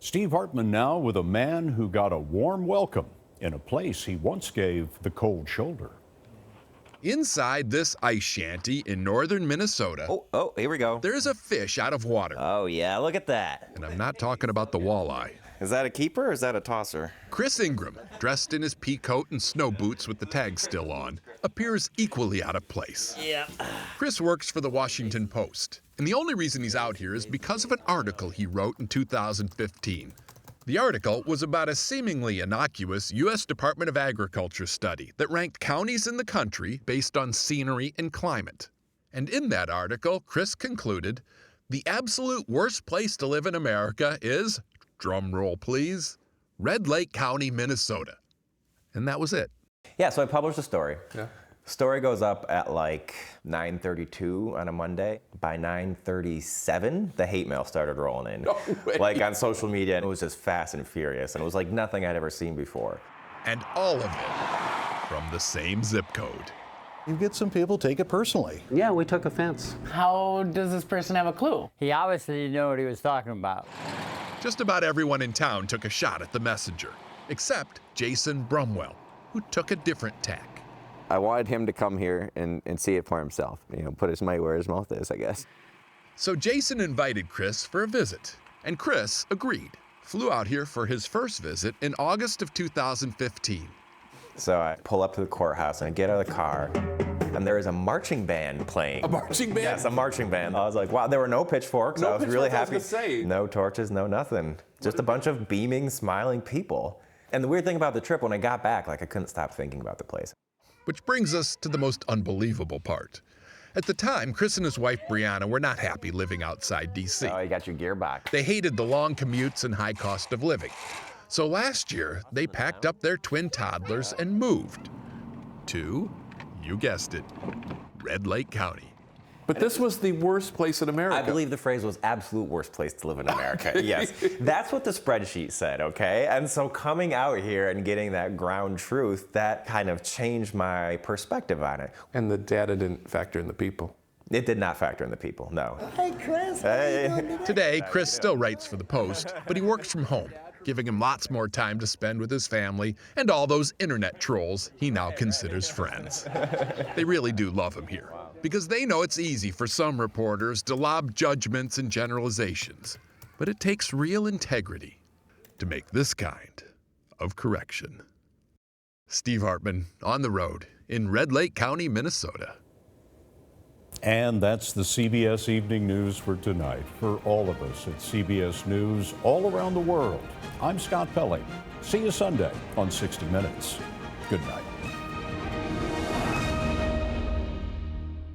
Steve Hartman now with a man who got a warm welcome in a place he once gave the cold shoulder. Inside this ice shanty in northern Minnesota, Oh, here we go. there's a fish out of water. Oh, yeah, look at that. And I'm not talking about the walleye. Is that a keeper or is that a tosser? Chris Ingraham, dressed in his pea coat and snow boots with the tag still on, appears equally out of place. Yeah. Chris works for the Washington Post, and the only reason he's out here is because of an article he wrote in 2015. The article was about a seemingly innocuous U.S. Department of Agriculture study that ranked counties in the country based on scenery and climate. And in that article, Chris concluded, the absolute worst place to live in America is, drum roll please, Red Lake County, Minnesota. And that was it. Yeah, so I published a story. Yeah. Story goes up at like 9:32 on a Monday. By 9:37, the hate mail started rolling in. No way. Like on social media, and it was just fast and furious, and it was like nothing I'd ever seen before. And all of it from the same zip code. You get some people take it personally. Yeah, we took offense. How does this person have a clue? He obviously didn't know what he was talking about. Just about everyone in town took a shot at the messenger, except Jason Brumwell, who took a different tack. I wanted him to come here and see it for himself. You know, put his money where his mouth is, I guess. So Jason invited Chris for a visit, and Chris agreed. Flew out here for his first visit in August of 2015. So I pull up to the courthouse and I get out of the car, and there is a marching band playing. A marching band? Yes, a marching band. I was like, wow, there were no pitchforks. No I was really pitchforks, happy. I was gonna say. No torches, no nothing. Just a bunch of beaming, smiling people. And the weird thing about the trip, when I got back, like I couldn't stop thinking about the place. Which brings us to the most unbelievable part. At the time, Chris and his wife Brianna were not happy living outside D.C. Oh, you got your gear back. They hated the long commutes and high cost of living. So last year, they packed up their twin toddlers and moved to, you guessed it, Red Lake County. But this was the worst place in America. I believe the phrase was absolute worst place to live in America. Yes, that's what the spreadsheet said, okay? And so coming out here and getting that ground truth, that kind of changed my perspective on it. And the data didn't factor in the people. It did not factor in the people, no. Hey, Chris. Hey. Today, Chris still writes for the Post, but he works from home, giving him lots more time to spend with his family and all those internet trolls he now considers friends. They really do love him here, because they know it's easy for some reporters to lob judgments and generalizations, but it takes real integrity to make this kind of correction. Steve Hartman, on the road in Red Lake County, Minnesota. And that's the CBS Evening News for tonight. For all of us at CBS News all around the world, I'm Scott Pelley. See you Sunday on 60 Minutes. Good night.